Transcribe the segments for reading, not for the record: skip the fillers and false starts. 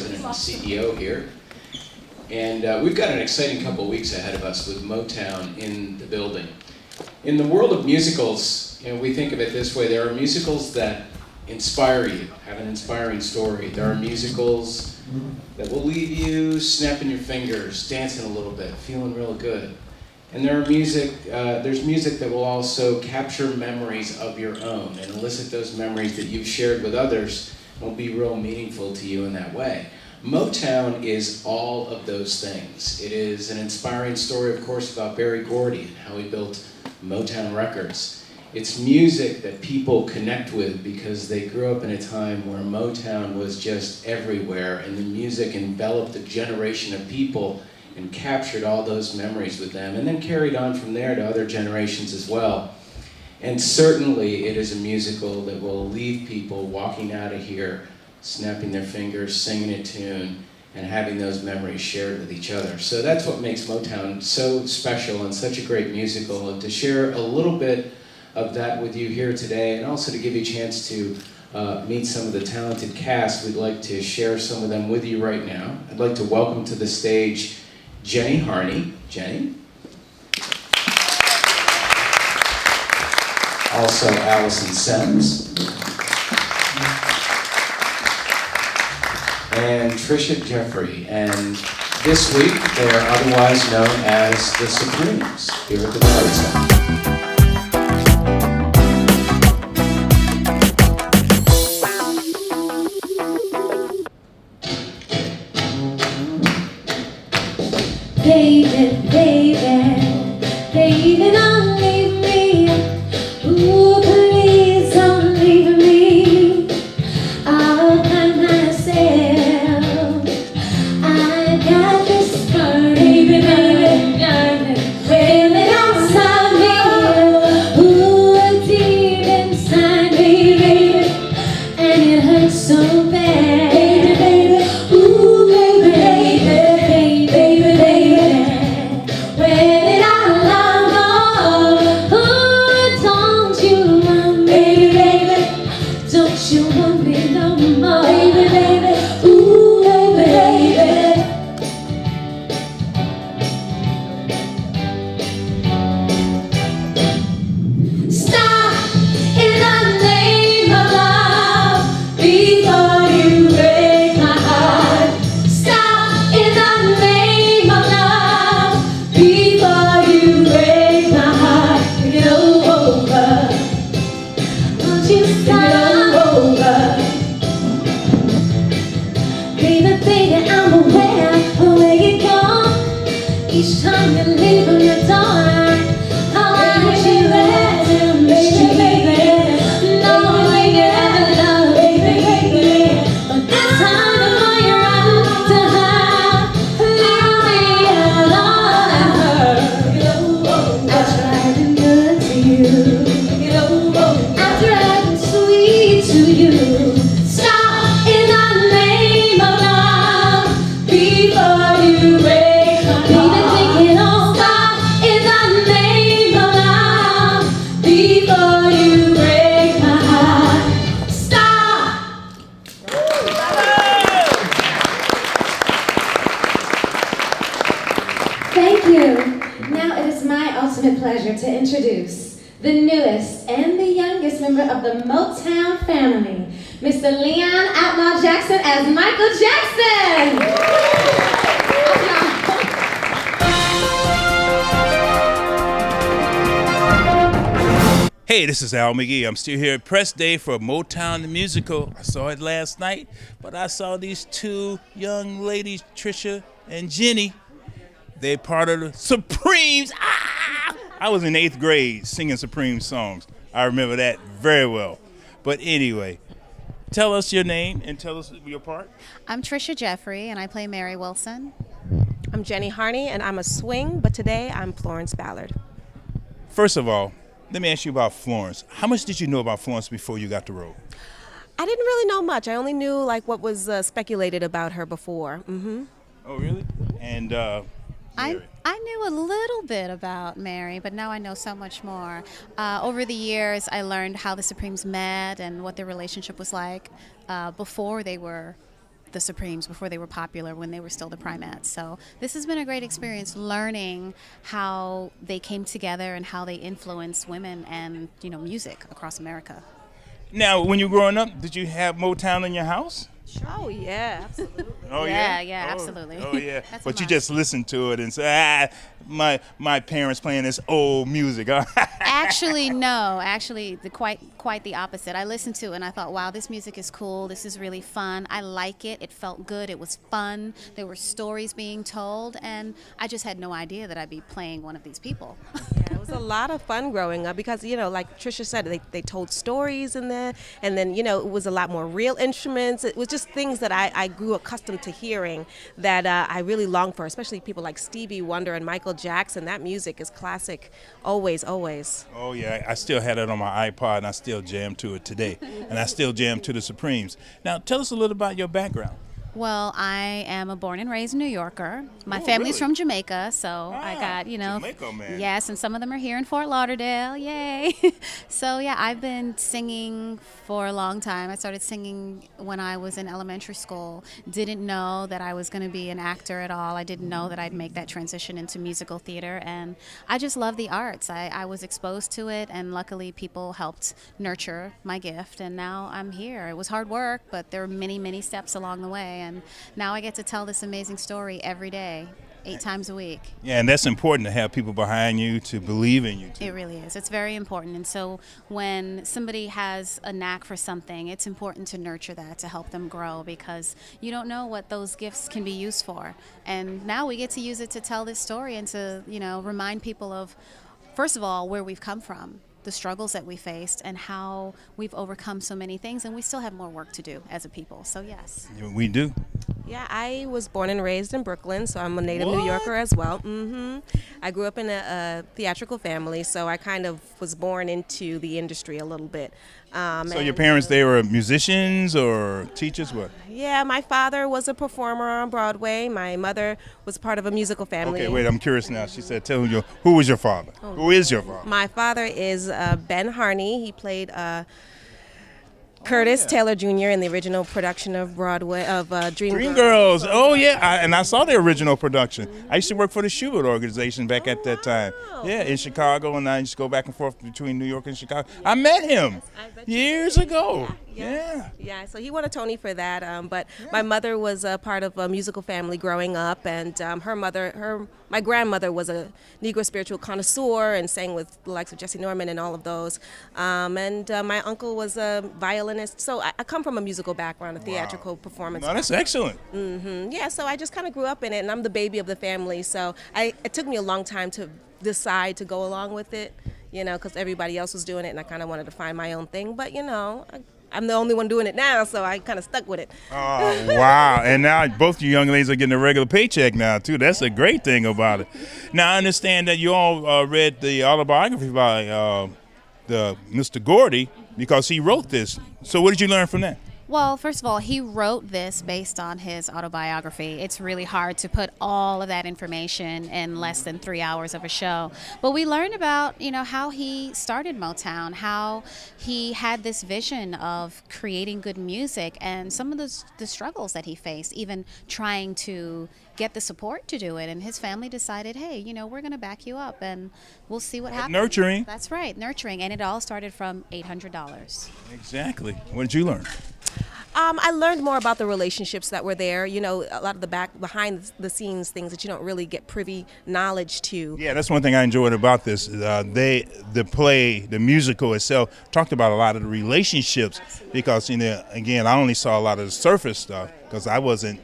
President and CEO here. And we've got an exciting couple of weeks ahead of us with MOtown in the building. In the world of musicals, we think of it this way. There are musicals that inspire you, have an inspiring story. There are musicals that will leave you snapping your fingers, dancing a little bit, feeling real good. And there's music that will also capture memories of your own and elicit those memories that you've shared with others and will be real meaningful to you in that way. MOtown is all of those things. It is an inspiring story, of course, about Berry Gordy and how he built MOtown Records. It's music that people connect with because they grew up in a time where MOtown was just everywhere, and the music enveloped a generation of people and captured all those memories with them, and then carried on from there to other generations as well. And certainly it is a musical that will leave people walking out of here, snapping their fingers, singing a tune, and having those memories shared with each other. So that's what makes MOtown so special and such a great musical. And to share a little bit of that with you here today, and also to give you a chance to meet some of the talented cast, we'd like to share some of them with you right now. I'd like to welcome to the stage Jenny Harney. Jenny. Also Allison Semmes. And Tricia Jeffrey. And this week they are otherwise known as the Supremes here at the Broward Center. Baby, baby, baby, don't leave me. Ooh, please don't leave me all by myself. I got this burning, baby, really don't stop me. Ooh, deep inside me, baby, and it hurts so bad, baby. Ooh, baby, baby, baby, baby. Each time you leave on your door, how I wish you had to, baby. No, we never love, baby. But this time before you run to hide, leave me alone. I tried to be good to you. I tried to be sweet to you. Stop in the name of love before you break my heart. Thank you. Now it is my ultimate pleasure to introduce the newest and the youngest member of the MOtown family, Mr. Leon Outlaw Jackson as Michael Jackson. Hey, this is Al McGee. I'm still here at press day for MOtown the Musical. I saw it last night, but I saw these two young ladies, Tricia and Jenny. They're part of the Supremes. Ah! I was in 8th grade singing Supreme songs. I remember that very well. But anyway, tell us your name and tell us your part. I'm Tricia Jeffrey, and I play Mary Wilson. I'm Jenny Harney, and I'm a swing, but today I'm Florence Ballard. First of all, let me ask you about Florence. How much did you know about Florence before you got the role? I didn't really know much. I only knew like what was speculated about her before. Mm-hmm. Oh, really? And I knew a little bit about Mary, but now I know so much more. Over the years, I learned how the Supremes met and what their relationship was like before they were the Supremes before they were popular, when they were still the Primates. So this has been a great experience, learning how they came together and how they influenced women and, music across America. Now, when you were growing up, did you have Motown in your house? Oh yeah, absolutely. Oh Yeah, Oh, absolutely. Oh yeah. That's But a you must. just listened to it and say, my parents playing this old music. Actually, no. Actually, quite the opposite. I listened to it and I thought, wow, this music is cool. This is really fun. I like it. It felt good. It was fun. There were stories being told, and I just had no idea that I'd be playing one of these people. Yeah, it was a lot of fun growing up because, like Trisha said, they told stories in there, and then, it was a lot more real instruments. It was just things that I grew accustomed to hearing that I really long for, especially people like Stevie Wonder and Michael Jackson. That music is classic, always, always. Oh yeah, I still had it on my iPod and I still jam to it today. And I still jam to the Supremes. Now, tell us a little about your background. Well, I am a born and raised New Yorker. My Oh, family's really? from Jamaica, so I got, Jamaica, man. Yes, and some of them are here in Fort Lauderdale. Yay. So, yeah, I've been singing for a long time. I started singing when I was in elementary school. Didn't know that I was going to be an actor at all. I didn't know that I'd make that transition into musical theater, and I just love the arts. I was exposed to it, and luckily people helped nurture my gift, and now I'm here. It was hard work, but there were many, many steps along the way. And now I get to tell this amazing story every day, 8 times a week. Yeah, and that's important to have people behind you to believe in you too. It really is. It's very important. And so when somebody has a knack for something, it's important to nurture that, to help them grow, because you don't know what those gifts can be used for. And now we get to use it to tell this story and to, remind people of, first of all, where we've come from, the struggles that we faced, and how we've overcome so many things, and we still have more work to do as a people. So yes. We do. Yeah, I was born and raised in Brooklyn, so I'm a native What? New Yorker as well. I grew up in a theatrical family, so I kind of was born into the industry a little bit. So your parents, they were musicians or teachers, what? Yeah, my father was a performer on Broadway. My mother was part of a musical family. Okay, wait, I'm curious now. She said, tell me, who was your father? Who is your father? My father is Ben Harney. He played Curtis Taylor Jr. in the original production of Broadway of Dreamgirls. Oh yeah, and I saw the original production. I used to work for the Schubert organization back at that time. Yeah, in Chicago, and I used to go back and forth between New York and Chicago. I met him years ago. Yeah. Yeah, so he won a Tony for that. But my mother was a part of a musical family growing up, and my grandmother was a Negro spiritual connoisseur and sang with the likes of Jesse Norman and all of those. And my uncle was a violinist. So I come from a musical background, a theatrical performance. No, that's excellent. Yeah, so I just kind of grew up in it, and I'm the baby of the family. So it took me a long time to decide to go along with it, because everybody else was doing it, and I kind of wanted to find my own thing. But, I'm the only one doing it now, so I kind of stuck with it. Oh, wow. And now both you young ladies are getting a regular paycheck now, too. That's a great thing about it. Now, I understand that you all read the autobiography by the Mr. Gordy because he wrote this. So what did you learn from that? Well, first of all, he wrote this based on his autobiography. It's really hard to put all of that information in less than 3 hours of a show. But we learned about, how he started Motown, how he had this vision of creating good music, and some of the struggles that he faced, even trying to get the support to do it. And his family decided, hey, we're going to back you up, and we'll see what happens. Nurturing. That's right, nurturing. And it all started from $800. Exactly. What did you learn? I learned more about the relationships that were there. A lot of the behind the scenes things that you don't really get privy knowledge to. Yeah, that's one thing I enjoyed about this. The musical itself talked about a lot of the relationships. Absolutely. Because again, I only saw a lot of the surface stuff because I wasn't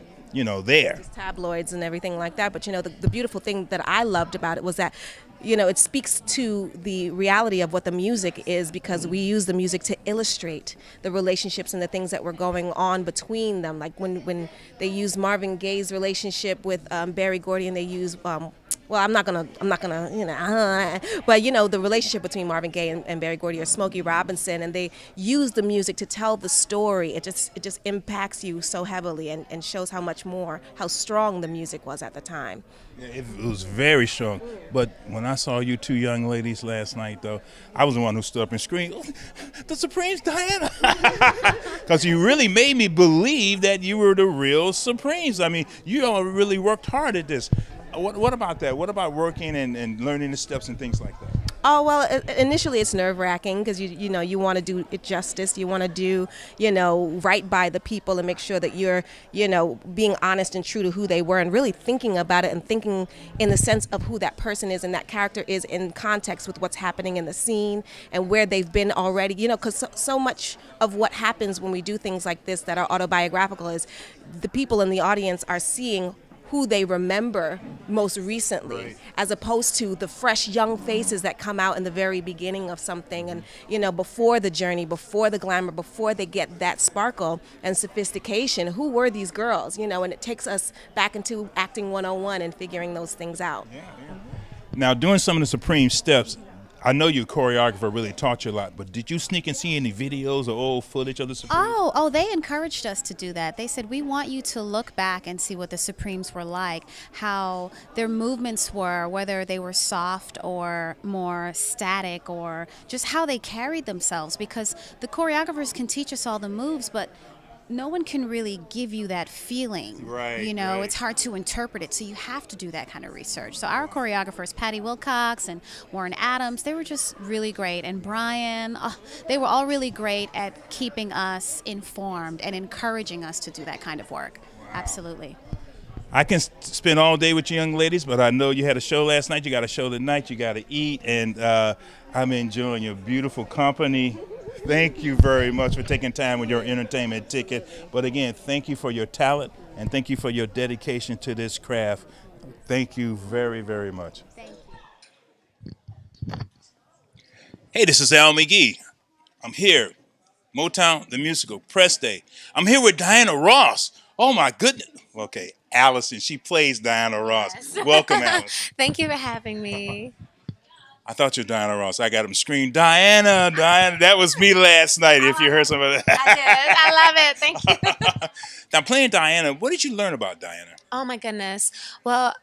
there. Tabloids and everything like that. But the beautiful thing that I loved about it was that it speaks to the reality of what the music is, because we use the music to illustrate the relationships and the things that were going on between them. Like when they use Marvin Gaye's relationship with Berry Gordy, and they use well, I'm not gonna, but the relationship between Marvin Gaye and Berry Gordy or Smokey Robinson, and they use the music to tell the story. It just impacts you so heavily, and shows how strong the music was at the time. Yeah, it was very strong. But when I saw you two young ladies last night, though, I was the one who stood up and screamed, "Oh, the Supremes, Diana!" Because you really made me believe that you were the real Supremes. I mean, you all really worked hard at this. What about that? What about working and learning the steps and things like that? Oh well, initially it's nerve-wracking because you want to do it justice. You want to do right by the people and make sure that you're being honest and true to who they were, and really thinking about it and thinking in the sense of who that person is and that character is in context with what's happening in the scene and where they've been already. Because so much of what happens when we do things like this that are autobiographical is the people in the audience are seeing who they remember most recently, Right. as opposed to the fresh young faces that come out in the very beginning of something, and before the journey, before the glamour, before they get that sparkle and sophistication. Who were these girls? And it takes us back into acting 101 and figuring those things out. Now, doing some of the Supreme steps, I know your choreographer really taught you a lot, but did you sneak and see any videos or old footage of the Supremes? Oh, they encouraged us to do that. They said, we want you to look back and see what the Supremes were like, how their movements were, whether they were soft or more static, or just how they carried themselves, because the choreographers can teach us all the moves, but no one can really give you that feeling. Right, Right. right. It's hard to interpret it, so you have to do that kind of research. So our choreographers, Patty Wilcox and Warren Adams, they were just really great. And Brian, they were all really great at keeping us informed and encouraging us to do that kind of work. Wow. Absolutely. I can spend all day with you young ladies, but I know you had a show last night. You got a show tonight. You got to eat, and I'm enjoying your beautiful company. Thank you very much for taking time with your entertainment ticket. But again, thank you for your talent, and thank you for your dedication to this craft. Thank you very, very much. Thank you. Hey, this is Al McGee. I'm here, MOtown the Musical, press day. I'm here with Diana Ross. Oh my goodness. Okay, Allison, she plays Diana Ross. Yes. Welcome, Allison. Thank you for having me. I thought you were Diana Ross. I got him scream, Diana, Diana. That was me last night, if you heard some of that. I did. I love it. Thank you. Now, playing Diana, what did you learn about Diana? Oh my goodness. Well,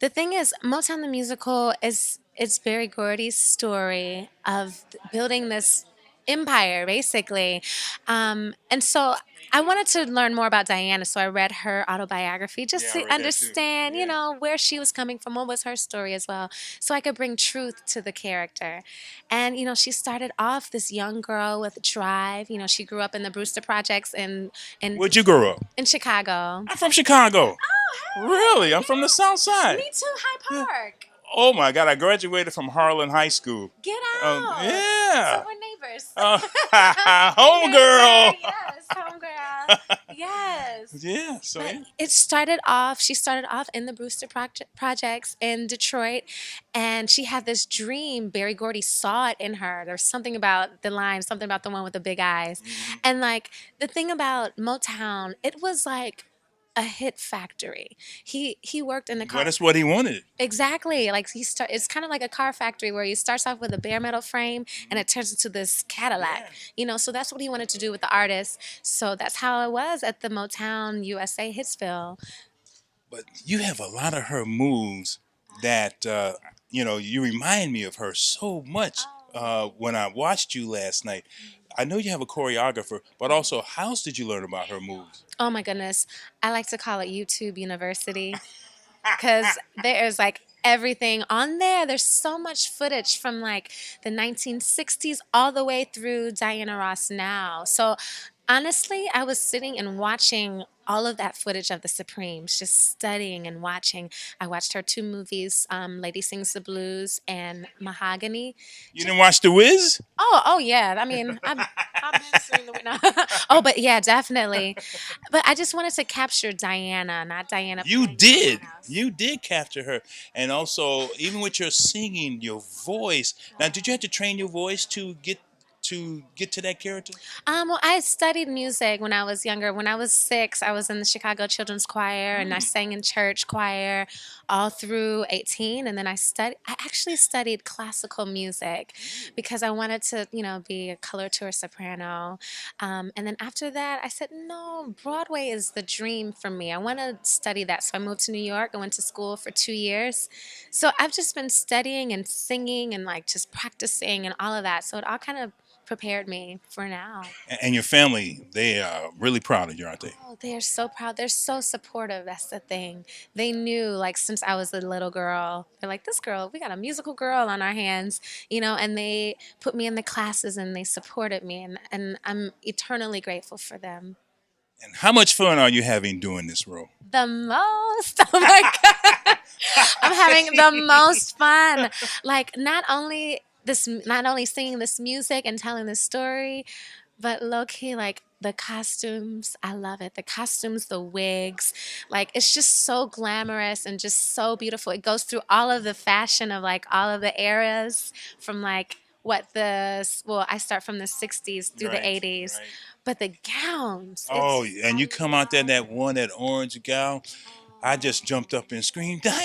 the thing is, MOtown the Musical it's Berry Gordy's story of building this empire, basically. And so I wanted to learn more about Diana, so I read her autobiography just Yeah, I to read that too. understand, Yeah. where she was coming from, what was her story as well, so I could bring truth to the character. And, she started off this young girl with drive. She grew up in the Brewster Projects in Where'd you grow up? in Chicago. I'm from Chicago. Oh, hey. Really? I'm from the South Side. Me too, High Park. Oh my God, I graduated from Harlan High School. Get out. Yeah. So we're neighbors. Homegirl. Yes, homegirl. Yes. Yeah, so But yeah. she started off in the Brewster Projects in Detroit, and she had this dream. Berry Gordy saw it in her. There's something about the line, something about the one with the big eyes. And the thing about MOtown, it was like a hit factory. He worked in the car. Well, that's what he wanted. Exactly. Like it's kind of like a car factory where he starts off with a bare metal frame and it turns into this Cadillac. So that's what he wanted to do with the artist. So that's how it was at the MOtown USA Hitsville. But you have a lot of her moves that, you remind me of her so much when I watched you last night. I know you have a choreographer, but also, how else did you learn about her moves? Oh my goodness. I like to call it YouTube University because there's everything on there. There's so much footage from the 1960s all the way through Diana Ross now. So honestly, I was sitting and watching all of that footage of the Supremes, just studying and watching. I watched her two movies, Lady Sings the Blues and Mahogany. You didn't watch The Wiz? Oh yeah. I mean, I've been seeing the winner. Oh, but yeah, definitely. But I just wanted to capture Diana, not Diana. You playing did. someone else. You did capture her. And also, even with your singing, your voice. Now, did you have to train your voice to get to get to that character? Well, I studied music when I was younger. When I was 6, I was in the Chicago Children's Choir, and I sang in church choir all through 18. And then I actually studied classical music because I wanted to, be a coloratura soprano. And then after that, I said, no, Broadway is the dream for me. I want to study that. So I moved to New York. I went to school for 2 years. So I've just been studying and singing and like just practicing and all of that. So it all kind of prepared me for now. And your family, they are really proud of you, aren't they? Oh, they are so proud. They're so supportive. That's the thing. They knew, like, since I was a little girl, they're like, this girl, we got a musical girl on our hands, and they put me in the classes and they supported me. And I'm eternally grateful for them. And how much fun are you having doing this role? The most. Oh my God. I'm having the most fun. Like, not only singing this music and telling this story, but low-key, like, the costumes, I love it. The costumes, the wigs, like, it's just so glamorous and just so beautiful. It goes through all of the fashion of, like, all of the eras from, like, I start from the 60s through the 80s. Right. But the gowns. Oh, and you come out there, that orange gown. I just jumped up and screamed, Diana!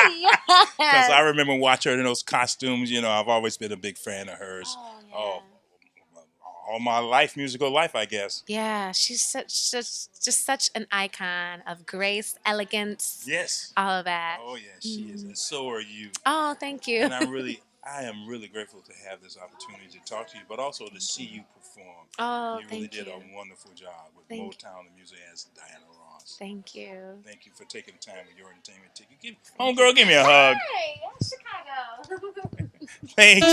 Yes. Because I remember watching her in those costumes. I've always been a big fan of hers. Oh, yeah. All my life, musical life, I guess. Yeah, she's just such an icon of grace, elegance. Yes. All of that. Oh, yeah, she is. And so are you. Oh, thank you. And I am really grateful to have this opportunity to talk to you, but also to see you perform. Oh, you really thank you. did a wonderful job with MOtown the Music as Diana Ross. Thank you. Thank you for taking the time with your entertainment ticket. Homegirl, give me a hug. Hey, Chicago. Thank you.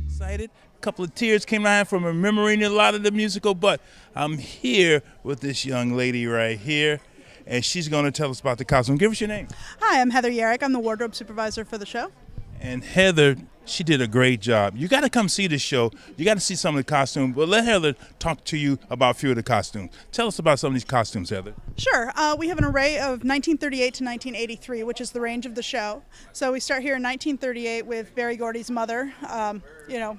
Excited. A couple of tears came out from remembering a lot of the musical, but I'm here with this young lady right here, and she's going to tell us about the costume. Give us your name. Hi, I'm Heather Yarrick. I'm the wardrobe supervisor for the show. And Heather, she did a great job. You got to come see this show. You got to see some of the costumes. But let Heather talk to you about a few of the costumes. Tell us about some of these costumes, Heather. Sure. We have an array of 1938 to 1983, which is the range of the show. So we start here in 1938 with Berry Gordy's mother. Yeah.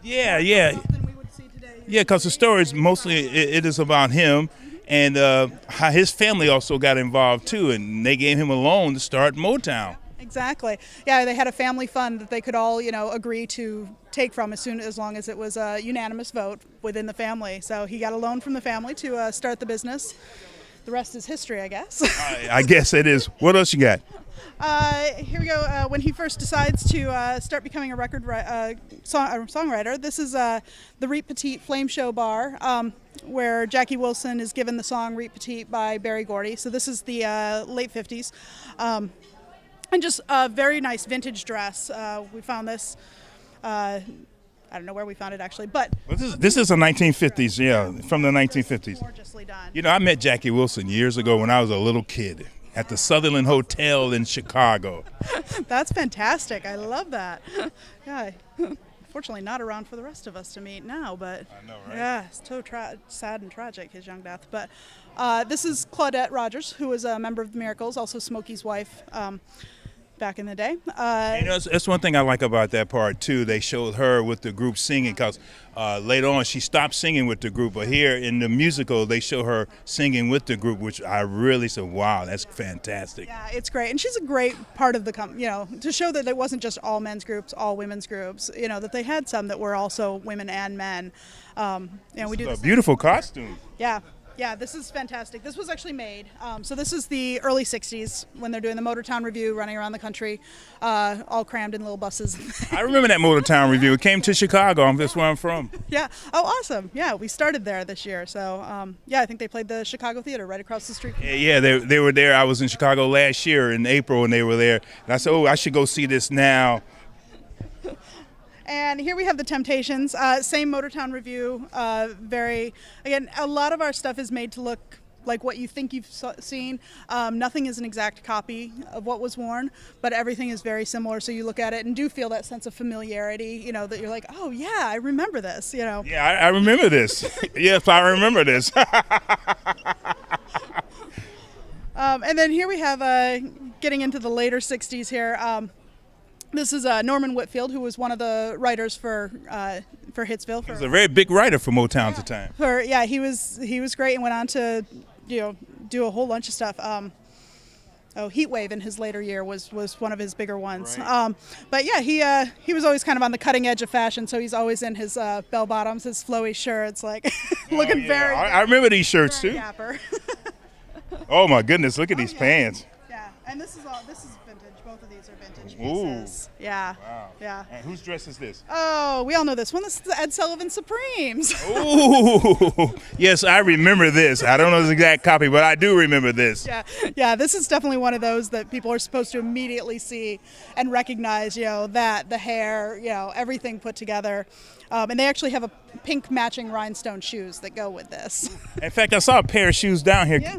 Yeah, because the story is mostly, it is about him and how his family also got involved too. And they gave him a loan to start MOtown. Exactly. Yeah, they had a family fund that they could all, agree to take from as long as it was a unanimous vote within the family. So he got a loan from the family to start the business. The rest is history, I guess. I guess it is. What else you got? Here we go. When he first decides to start becoming a songwriter, this is the Reet Petite Flame Show bar, where Jackie Wilson is given the song Reet Petite by Berry Gordy. So this is the late 50s. And just a very nice vintage dress. We found this. I don't know where we found it actually, but this is a 1950s, yeah, from the 1950s. Gorgeously done. I met Jackie Wilson years ago when I was a little kid at the Sutherland Hotel in Chicago. That's fantastic. I love that. Yeah. Fortunately, not around for the rest of us to meet now, but I know, right? Yeah, it's so sad and tragic, his young death. But this is Claudette Rogers, who was a member of the Miracles, also Smokey's wife. Back in the day. That's one thing I like about that part too. They showed her with the group singing because later on she stopped singing with the group, but here in the musical they show her singing with the group, which I really said, wow, that's fantastic. Yeah, it's great. And she's a great part of the to show that it wasn't just all men's groups, all women's groups, that they had some that were also women and men. We do a beautiful costume. Yeah, this is fantastic. This was actually made. So this is the early 60s when they're doing the MOtown Review, running around the country, all crammed in little buses. I remember that MOtown Review. It came to Chicago. That's where I'm from. Yeah. Oh, awesome. Yeah, we started there this year. So, I think they played the Chicago Theater right across the street. Yeah, they were there. I was in Chicago last year in April, and they were there. And I said, I should go see this now. And here we have the Temptations, same MOtown Review, again, a lot of our stuff is made to look like what you think you've seen. Nothing is an exact copy of what was worn, but everything is very similar, so you look at it and do feel that sense of familiarity, that you're like, oh yeah, I remember this, Yeah, I remember this. Yes, I remember this. And then here we have, getting into the later 60s here, this is Norman Whitfield, who was one of the writers for Hitsville. He was a very big writer for Motown at the time. He was great and went on to, do a whole bunch of stuff. Heatwave in his later year was one of his bigger ones. Right. But yeah, he was always kind of on the cutting edge of fashion, so he's always in his bell bottoms, his flowy shirts, like looking very. I remember these shirts too. Dapper. Oh my goodness! Look at these pants. Yeah, and this is vintage. Both of these are vintage Ooh. pieces. Yeah. Wow. Yeah. And whose dress is this? Oh, we all know this one. This is the Ed Sullivan Supremes. Ooh, yes, I remember this. I don't know the exact copy, but I do remember this. Yeah. This is definitely one of those that people are supposed to immediately see and recognize. That the hair, everything put together, and they actually have a pink matching rhinestone shoes that go with this. In fact, I saw a pair of shoes down here. Yeah.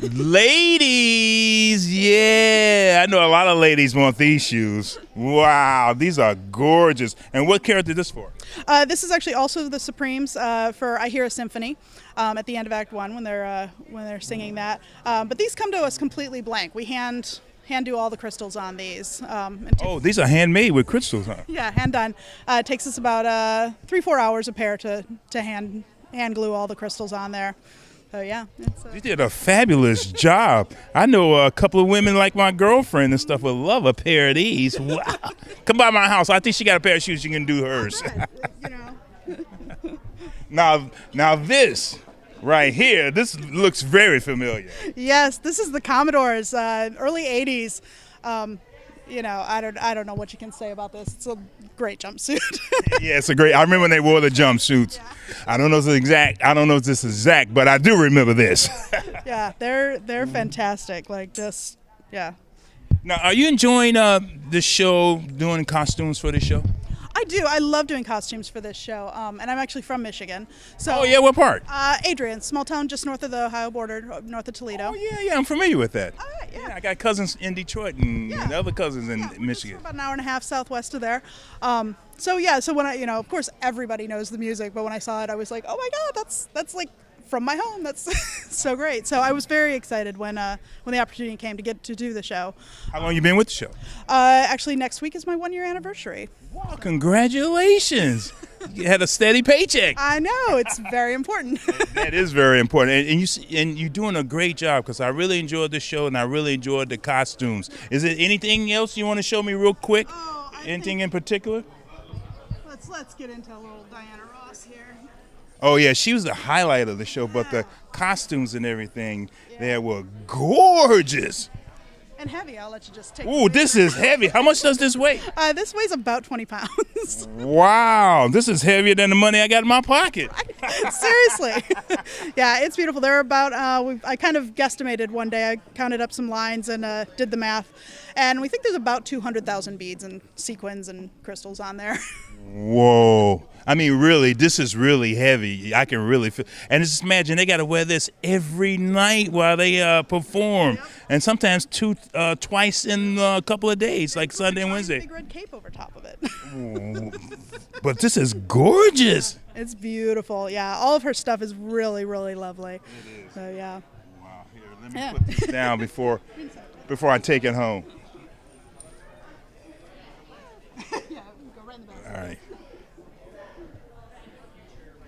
Ladies, yeah, I know a lot of ladies want these shoes. Wow, these are gorgeous. And what character is this for? This is actually also the Supremes for "I Hear a Symphony" at the end of Act 1 when they're singing that. But these come to us completely blank. We hand do all the crystals on these. These are handmade with crystals, huh? Yeah, hand done. It takes us about 3-4 hours a pair to hand glue all the crystals on there. So yeah, you did a fabulous job. I know a couple of women like my girlfriend and stuff would love a pair of these. Wow. Come by my house. I think she got a pair of shoes. She can do hers. Now this right here, this looks very familiar. Yes, this is the Commodores, early 80s. I don't know what you can say about this. It's a great jumpsuit. Yeah, it's a great. I remember when they wore the jumpsuits. Yeah. I don't know if this is exact, but I do remember this. Yeah, they're fantastic. Like this, yeah. Now, are you enjoying the show, doing costumes for the show? I do. I love doing costumes for this show, and I'm actually from Michigan. So. Oh yeah, what part? Adrian, small town just north of the Ohio border, north of Toledo. Oh yeah, I'm familiar with that. All right, yeah. I got cousins in Detroit and other cousins in Michigan. About an hour and a half southwest of there. So when of course everybody knows the music, but when I saw it, I was like, oh my God, that's like from my home. That's so great. So I was very excited when the opportunity came to get to do the show. How long you been with the show? Actually, next week is my 1-year anniversary. Wow, congratulations. You had a steady paycheck. I know, it's very important. That is very important, and you're doing a great job because I really enjoyed the show and I really enjoyed the costumes. Is there anything else you want to show me real quick? Anything in particular? Let's get into a little Diana Ross here. Oh yeah, she was the highlight of the show, but the costumes and everything there were gorgeous. And heavy, I'll let you just take. Ooh, this is heavy. How much does this weigh? This weighs about 20 pounds. Wow, this is heavier than the money I got in my pocket. Seriously. Yeah, it's beautiful. They're about, I kind of guesstimated one day. I counted up some lines and did the math. And we think there's about 200,000 beads and sequins and crystals on there. Whoa. I mean, really, this is really heavy. I can really feel. And just imagine they got to wear this every night while they perform. Yep. And sometimes twice in a couple of days, like Sunday and Wednesday. Big red cape over top of it. But this is gorgeous. It's beautiful. Yeah, all of her stuff is really, really lovely. It is. So, yeah. Wow. Here, let me put this down before I take it home. Yeah, go right in the back. All right.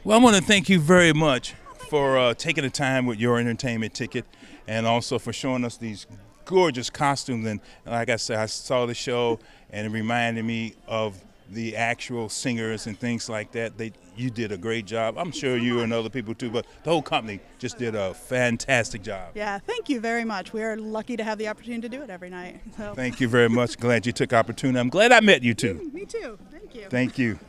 Well, I want to thank you very much for taking the time with your entertainment ticket and also for showing us these gorgeous costumes. And like I said, I saw the show and it reminded me of the actual singers and things like that. You did a great job. I'm sure you and other people too, but the whole company just did a fantastic job. Yeah, thank you very much. We are lucky to have the opportunity to do it every night. So. Thank you very much. Glad you took opportunity. I'm glad I met you too. Me too. Thank you. Thank you.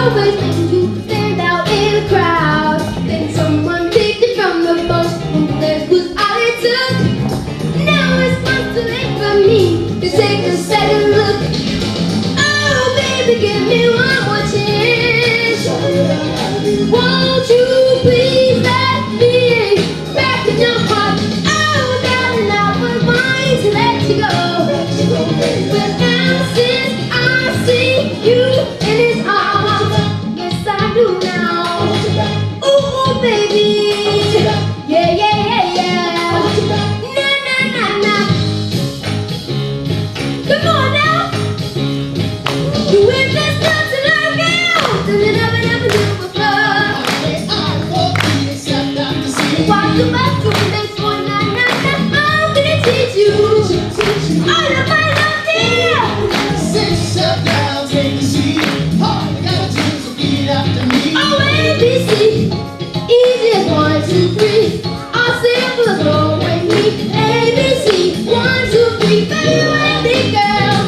always made you stand out in a crowd. Then someone picked it from the most, and that was all it took. Now it's much too late for me to take a second look. Oh, baby, give me one more chance. Won't you please let me in back in your heart? Oh, darling, I was wanting to let you go. But now since I see you in his arms, yes I do now. Ooh, baby, yeah, yeah, yeah, yeah. Na na na na. Come on now. You ain't just nothing like it. Till you never, never do before. Walk the bathroom next one, na na na. I'm gonna teach you all of my love, dear. Sit, shut down, take a seat. All you gotta do is repeat after me. Oh, ABC, easy as 1, 2, 3. All simple, go with me. ABC, 1, 2, 3. Baby, with me, girl.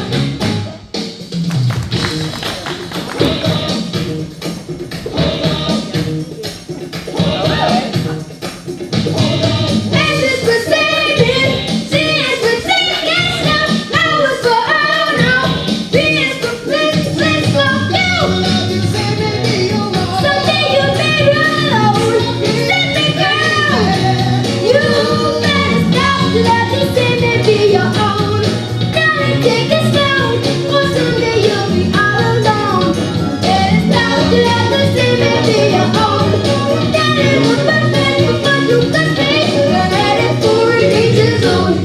S is for saving, C is for taking stuff. O is for oh no, P is for please, please slow down. Love you, say, baby, you're wrong. Someday you may run alone. Let me go. You better stop to let me say me be your own. Darling, take it slow, or someday you'll be all alone. Better stop to let me say me be your own. Darling, we're perfect before you can speak. We're headed for a danger zone.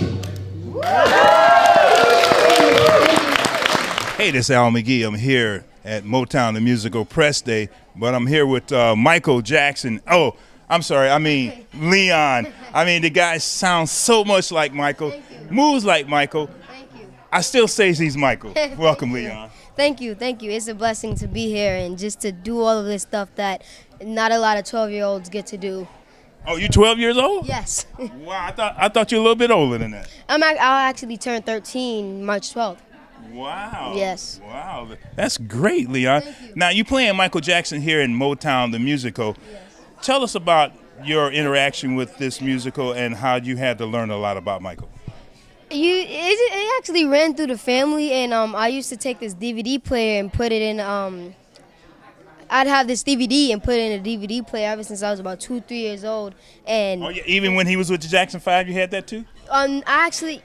Hey, this is Al McGee. I'm here at MOtown the Musical Press Day, but I'm here with Michael Jackson. Oh, I'm sorry. I mean, Leon. I mean, the guy sounds so much like Michael, moves like Michael. Thank you. I still say he's Michael. Welcome, Leon. Thank you. It's a blessing to be here and just to do all of this stuff that not a lot of 12-year-olds get to do. Oh, you 12 years old? Yes. Wow, I thought you were a little bit older than that. I'll actually turn 13 March 12th. Wow. Yes. Wow. That's great, Leon. Now, you playing Michael Jackson here in MOtown the Musical. Yes. Tell us about your interaction with this musical and how you had to learn a lot about Michael. It actually ran through the family, and I used to take this DVD player and put it in. I'd have this DVD and put it in a DVD player ever since I was about 2, 3 years old. And Oh, yeah, even when he was with the Jackson 5, you had that too? I actually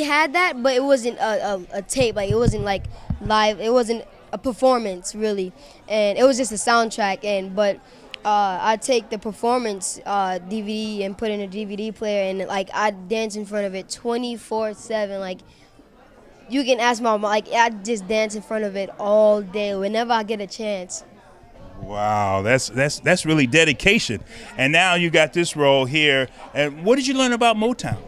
had that, but it wasn't a tape. Like, it wasn't like live. It wasn't a performance really, and it was just a soundtrack. But I'd take the performance DVD and put it in a DVD player, and like I'd dance in front of it 24/7. Like, you can ask my mom. Like, I'd just dance in front of it all day whenever I get a chance. Wow, that's really dedication. And now you got this role here. And what did you learn about MOtown?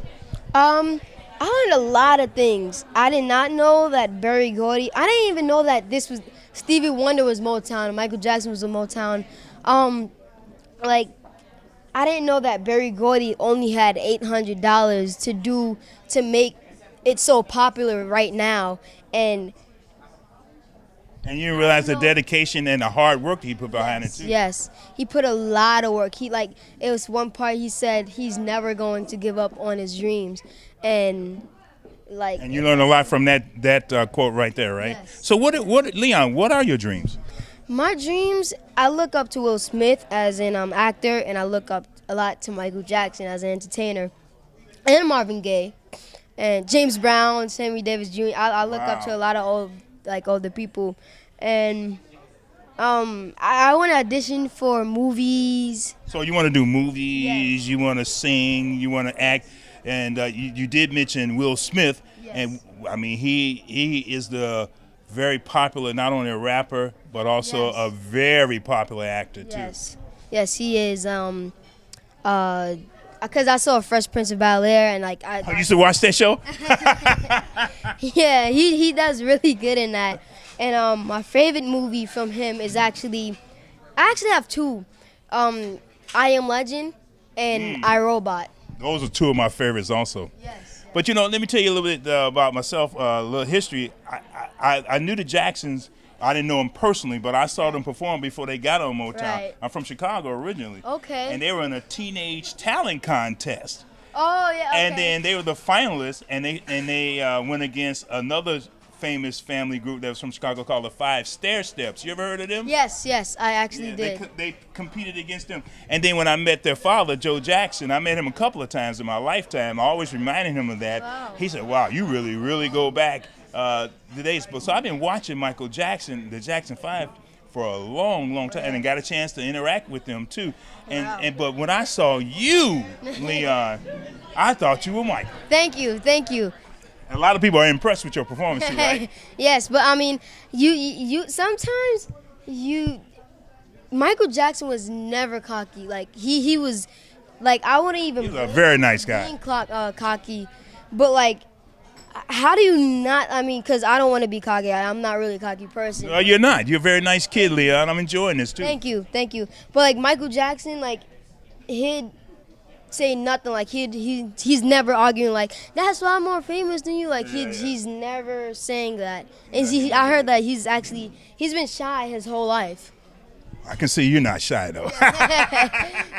I learned a lot of things. I did not know that Berry Gordy. I didn't even know that this was Stevie Wonder was MOtown. Michael Jackson was a MOtown. Like, I didn't know that Berry Gordy only had $800 to make it so popular right now. And you didn't realize the dedication and the hard work he put behind it too. Yes, he put a lot of work. It was one part he said he's never going to give up on his dreams, and you learn a lot from that quote right there, right? Yes. So Leon, what are your dreams? My dreams, I look up to Will Smith as an actor, and I look up a lot to Michael Jackson as an entertainer, and Marvin Gaye, and James Brown, Sammy Davis Jr. I look up to a lot of older people, and I want to audition for movies. So you want to do movies, Yes. you want to sing, you want to act, and you did mention Will Smith, Yes. and I mean he is the very popular, not only a rapper but also Yes. a very popular actor too. Yes, he is. Because I saw Fresh Prince of Bel-Air, and Oh, you used to watch that show? yeah, he does really good in that. And my favorite movie from him is I actually have two, I Am Legend and I, Robot. Those are two of my favorites also. Yes. But let me tell you a little bit about myself, a little history. I knew the Jacksons I didn't know them personally, but I saw them perform before they got on Motown. Right. I'm from Chicago originally. Okay. And they were in a teenage talent contest. Oh yeah. Okay. And then they were the finalists, and they went against another famous family group that was from Chicago called the Five Stair Steps. You ever heard of them? Yes, I actually Yeah, did. they competed against them. And then when I met their father, Joe Jackson, I met him a couple of times in my lifetime. I always reminded him of that. Wow. He said, wow, you really go back the days. So I've been watching Michael Jackson, the Jackson 5, for a long time, and got a chance to interact with them too. But when I saw you, Leon, I thought you were Michael. Thank you. A lot of people are impressed with your performance, too, right? Yes, but I mean, you sometimes Michael Jackson was never cocky. Like he was, like I wouldn't even. He's a very nice guy. Being cocky, but like, how do you not? I mean, because I don't want to be cocky. I'm not really a cocky person. No, you're not. You're a very nice kid, Leon. I'm enjoying this too. Thank you. But like Michael Jackson, like he'd say nothing. Like he's never arguing. Like that's why I'm more famous than you. Like he's never saying that. And I heard that he's been shy his whole life. I can see you're not shy though.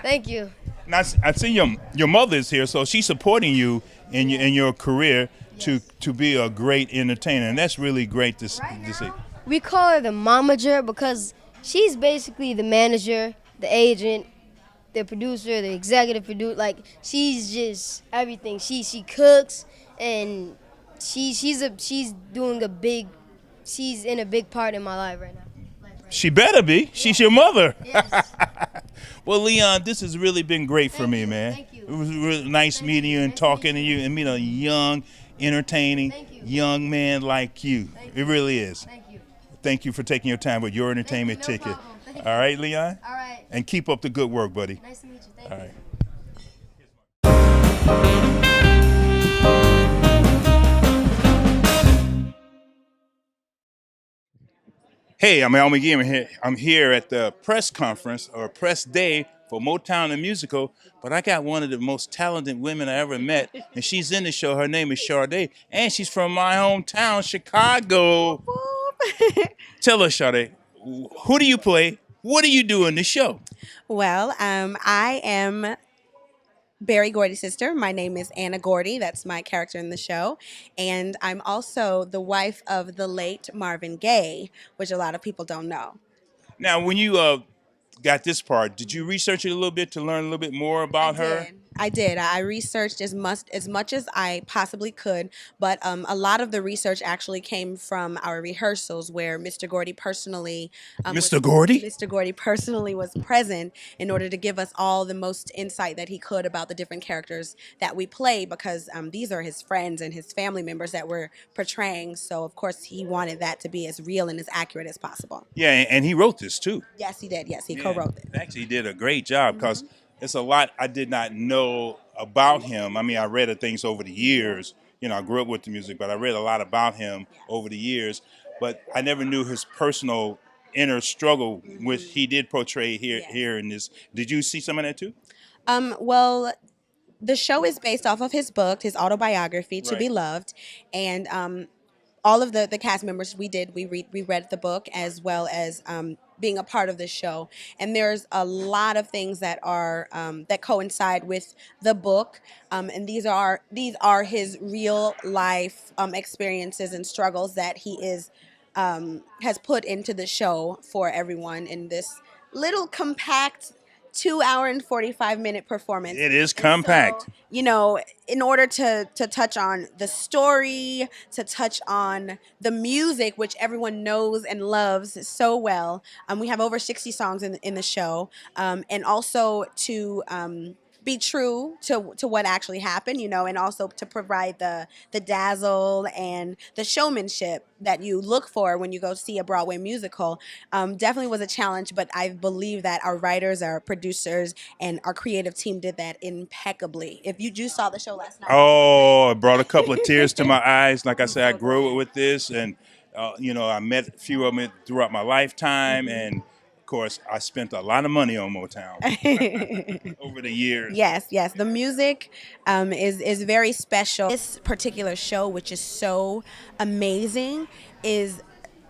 Thank you. Now, I see your mother is here, so she's supporting you in your career to be a great entertainer, and that's really great to see. We call her the momager because she's basically the manager, the agent, the producer, the executive producer. Like she's just everything. She cooks, and she's in a big part in my life right now. She better be. She's your mother. Yes. Well, Leon, this has really been great for me, man. Thank you. It was really nice meeting you and talking to you and meeting a young, entertaining young man like you. It really is. Thank you. Thank you for taking your time with your entertainment ticket. Problem. All right, Leon? All right. And keep up the good work, buddy. Nice to meet you. Thank All you. right. Hey, I'm Al McGee. I'm here at the press conference or press day for MOtown the Musical, but I got one of the most talented women I ever met, and she's in the show. Her name is Sade, and she's from my hometown, Chicago. Tell us, Sade, who do you play? What do you do in the show? Well, I am Barry Gordy's sister. My name is Anna Gordy. That's my character in the show. And I'm also the wife of the late Marvin Gaye, which a lot of people don't know. Now, when you got this part, did you research it a little bit to learn a little bit more about her? I did. I researched as much as I possibly could, but a lot of the research actually came from our rehearsals, where Mr. Gordy personally, Mr. Gordy? Mr. Gordy personally was present in order to give us all the most insight that he could about the different characters that we play, because these are his friends and his family members that we're portraying. So of course he wanted that to be as real and as accurate as possible. Yeah, and he wrote this too. Yes, he did. Yes, he co-wrote it. Actually, he did a great job, because it's a lot I did not know about him. I mean, I read things over the years. You know, I grew up with the music, but I read a lot about him over the years. But I never knew his personal inner struggle, which he did portray here in this. Did you see some of that too? Well, the show is based off of his book, his autobiography, To Be Loved, and all of the cast members we read the book, as well as being a part of the show. And there's a lot of things that are that coincide with the book, and these are his real life experiences and struggles that he has put into the show for everyone in this little compact 2 hour and 45-minute performance. It is compact. So, you know, in order to touch on the story, to touch on the music, which everyone knows and loves so well, we have over 60 songs in the show, and also to be true to what actually happened, you know, and also to provide the dazzle and the showmanship that you look for when you go see a Broadway musical. Definitely was a challenge, but I believe that our writers, our producers, and our creative team did that impeccably. If you saw the show last night. Oh, it brought a couple of tears to my eyes. Like I said, I grew up with this, and you know, I met a few of them throughout my lifetime, and of course, I spent a lot of money on MOtown over the years. Yes. The music is very special. This particular show, which is so amazing, is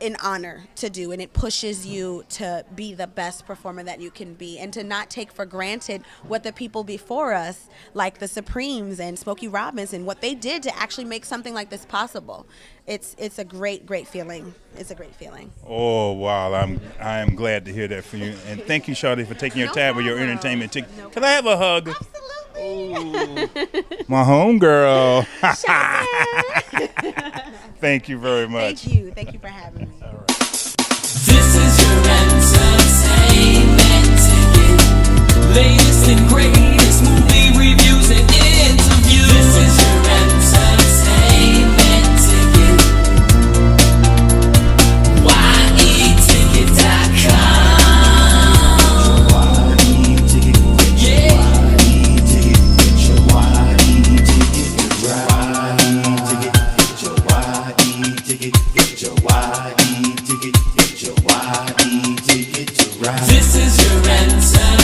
an honor to do, and it pushes you to be the best performer that you can be, and to not take for granted what the people before us, like the Supremes and Smokey Robinson, what they did to actually make something like this possible. It's a great feeling. It's a great feeling. Oh wow, I am glad to hear that from you, and thank you, Shawty, for taking your time with your entertainment. Can I have a hug? Absolutely. My homegirl. Thank you very much. Thank you for having me. This is your entertainment ticket. Latest and greatest movie reviews and interviews. This is your entertainment ticket. Yeticket.com. Yeah. This is your entertainment.